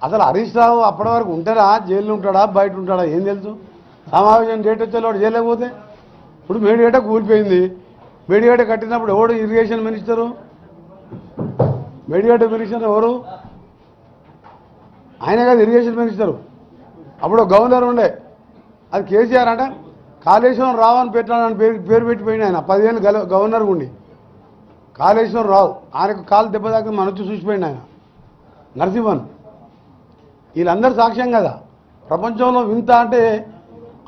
అసలు హరీష్ రావు అప్పటి వరకు ఉంటాడా, జైల్లో ఉంటాడా, బయట ఉంటాడా ఏం తెలుసు? సమావేశం డేట్ వచ్చేవాడు చేయలేకపోతే ఇప్పుడు మేడిగడ్డ కూలిపోయింది. మేడిగడ్డ కట్టినప్పుడు ఎవడు ఇరిగేషన్ మినిస్టరు? మేడిగడ్డ మినిస్టర్ ఎవరు? ఆయన కాదు ఇరిగేషన్ మినిస్టరు. అప్పుడు గవర్నర్ ఉండే, అది కేసీఆర్ అంటే కాళేశ్వరం రావు అని పెట్టాలని పేరు పెట్టిపోయింది ఆయన. 10 ఏళ్ళు గవర్నర్ ఉండి కాళేశ్వరం రావు, ఆయనకు కాలు దెబ్బ దాకా మన వచ్చి చూసిపోయింది ఆయన. నరసింహన్ వీళ్ళందరూ సాక్ష్యం కదా. ప్రపంచంలో వింత అంటే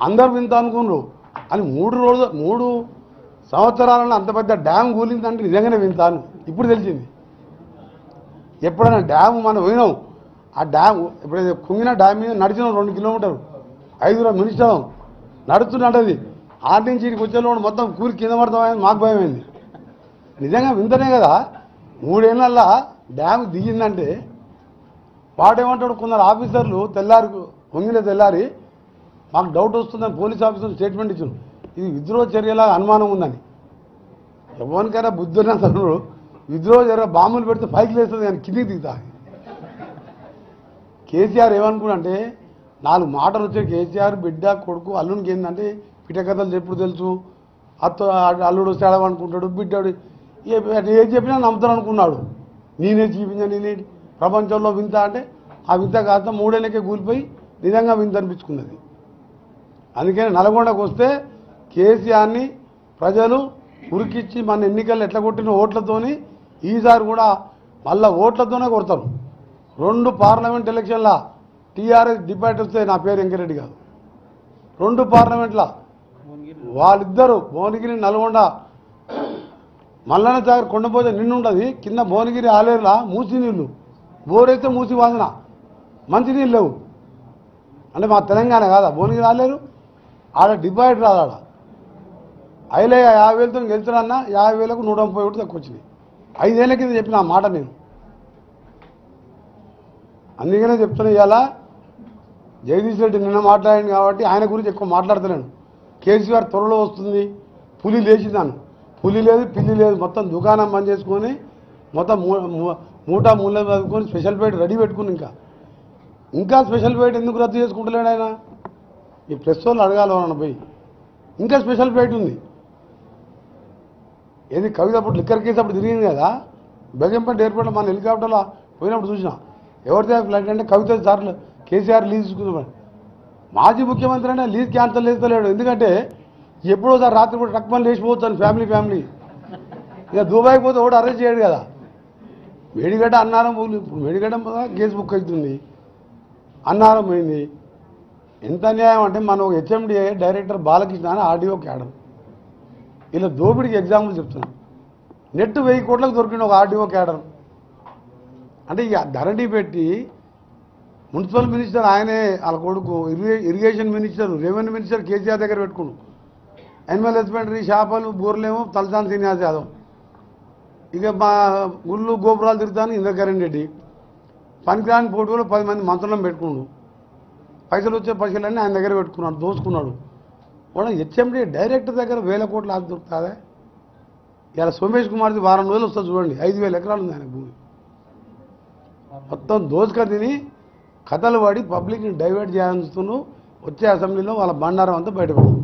అందరు వింత అనుకున్నారు అని 3 సంవత్సరాలలో అంత పెద్ద డ్యామ్ కూలిందంటే నిజంగానే వింత అని ఇప్పుడు తెలిసింది. ఎప్పుడైనా డ్యామ్ మనం పోయినాం, ఆ డ్యామ్ ఎప్పుడైతే కుంగిన డ్యామ్ మీద నడిచిన 2 కిలోమీటర్లు 5 మినిస్టర్ నడుస్తున్నది. ఆటి నుంచి ఇక్కడికి వచ్చేలోడు మొత్తం కూలి కింద పడతామని మాకు భయమైంది. నిజంగా వింతనే కదా. 3 ఏళ్ళల్లో డ్యామ్ దిగిందంటే వాడేమంటాడు, కొందరు ఆఫీసర్లు పొంగిన తెల్లారి మాకు డౌట్ వస్తుందని పోలీస్ ఆఫీసర్లు స్టేట్మెంట్ ఇచ్చారు. ఇది విద్రోహ చర్యలా అనుమానం ఉందని. ఎవరికైనా బుద్ధున్న అసలు విద్రోహ చర్య బాంబులు పెడితే పైకి లేస్తుంది కానీ కిందికి దిగుతా. కేసీఆర్ ఏమనుకున్నాడంటే 4 మాటలు వచ్చాయి. కేసీఆర్ బిడ్డ కొడుకు అల్లునికి ఏంటంటే పిటకథలు చెప్పుడు తెలుసు, అల్లుడు వస్తాడనుకుంటాడు, బిడ్డాడు ఏది చెప్పినా నమ్ముతాడు అనుకున్నాడు. నేనే చూపించా, నేనే ప్రపంచంలో వింత అంటే ఆ వింత కాస్త 3 ఏళ్ళకే కూలిపోయి నిజంగా వింత అనిపించుకున్నది. అందుకని నల్గొండకు వస్తే కేసీఆర్ని ప్రజలు ఉరికిచ్చి మన ఎన్నికల్లో ఎట్లా కొట్టిన ఓట్లతోని ఈసారి కూడా మళ్ళీ ఓట్లతోనే కొడతారు. 2 పార్లమెంట్ ఎలక్షన్ల టీఆర్ఎస్ డిబేట్ వస్తే నా పేరు వెంకరెడ్డి కాదు. 2 పార్లమెంట్ల వాళ్ళిద్దరూ భువనగిరి నల్గొండ మల్లన్న సాగర్ కొండపోతే నిండుంటుంది, కింద భువనగిరి ఆలేరులా మూసి నీళ్ళు, బోరైతే మూసి వాసన, మంచినీళ్ళు లేవు. అంటే మా తెలంగాణ కాదా భువనగిరి ఆలేరు? ఆడ డిబేట్ రాదు. ఆడ 50,000తో గెలుచుడన్నా 50,000కు 130 ఓట్లు తక్కువ వచ్చినాయి. 5 ఏళ్ళ కింద చెప్పిన ఆ మాట నేను. అందుకనే చెప్తున్నా, ఇవాళ జగదీష్ రెడ్డి నిన్న మాట్లాడింది కాబట్టి ఆయన గురించి ఎక్కువ మాట్లాడతలేను. కేసీఆర్ త్వరలో వస్తుంది, పులి లేచిందాను, పులి లేదు పిల్లి లేదు, మొత్తం దుకాణం బంద్ చేసుకొని మొత్తం మూటా మూల చదువుకొని స్పెషల్ ఫైట్ రెడీ పెట్టుకుని ఇంకా స్పెషల్ ఫైట్ ఎందుకు రద్దు చేసుకుంటలేడు ఆయన? ఈ ప్రెస్ వాళ్ళు అడగాలి వాళ్ళని పోయి. ఇంకా స్పెషల్ ఫైట్ ఉంది. ఏది కవిత అప్పుడు లిక్కర్ కేసు అప్పుడు తిరిగింది కదా, బెగంపేట ఎయిర్పోర్ట్లో మన హెలికాప్టర్లో పోయినప్పుడు చూసినా. ఎవరిదే ఫ్లైట్ అంటే కవిత సార్లు కేసీఆర్ లీజ్ తీసుకుందాం. మాజీ ముఖ్యమంత్రి అంటే లీజ్ క్యాన్సల్ చేస్తలేడు. ఎందుకంటే ఎప్పుడోసారి రాత్రి కూడా టక్మని లేచిపోవచ్చు అని ఫ్యామిలీ ఇక దుబాయ్కి పోతే ఒకటి అరెస్ట్ చేయడు కదా. మేడిగడ్డ అన్నారం పోలి, ఇప్పుడు మేడిగడ్డ కేసు బుక్ అవుతుంది, అన్నారం పోయింది. ఎంత అన్యాయం అంటే మనం హెచ్ఎండిఏ డైరెక్టర్ బాలకృష్ణ అని ఆర్డీఓ క్యాడర్, ఇలా దోపిడికి ఎగ్జాంపుల్ చెప్తున్నాను. నెట్ 1000 కోట్లకు దొరికింది ఒక ఆర్డీఓ క్యాడర్. అంటే ఇక ధరణి పెట్టి మున్సిపల్ మినిస్టర్ ఆయనే, వాళ్ళ కొడుకు irrigation minister, revenue minister KCR దగ్గర పెట్టుకున్నాడు. యానిమల్ హస్బెండరీ చేపలు బోర్లేమో తలసాని శ్రీనివాస్ యాదవ్. ఇక మా గుళ్ళు గోపురాలు తిరుగుతాను ఇంద్రకరణ్ రెడ్డి. పనికిరాని పోటీలో 10 మంది మంత్రులను పెట్టుకున్నాడు. పైసలు వచ్చే పైసలన్నీ ఆయన దగ్గర పెట్టుకున్నాడు, దోసుకున్నాడు. కూడా హెచ్ఎండి డైరెక్టర్ దగ్గర 1000 కోట్లు ఆశ దొరుకుతుందా? ఇలా సోమేష్ కుమార్ది 2 వారం రోజులు వస్తుంది చూడండి, 5,000 ఎకరాలు ఉంది ఆయన భూమి. మొత్తం దోసుక తిని కథలు పడి పబ్లిక్ని డైవర్ట్ చేయాలనుస్తున్నావు. వచ్చే అసెంబ్లీలో వాళ్ళ బండారం అంతా బయటపడుతుంది.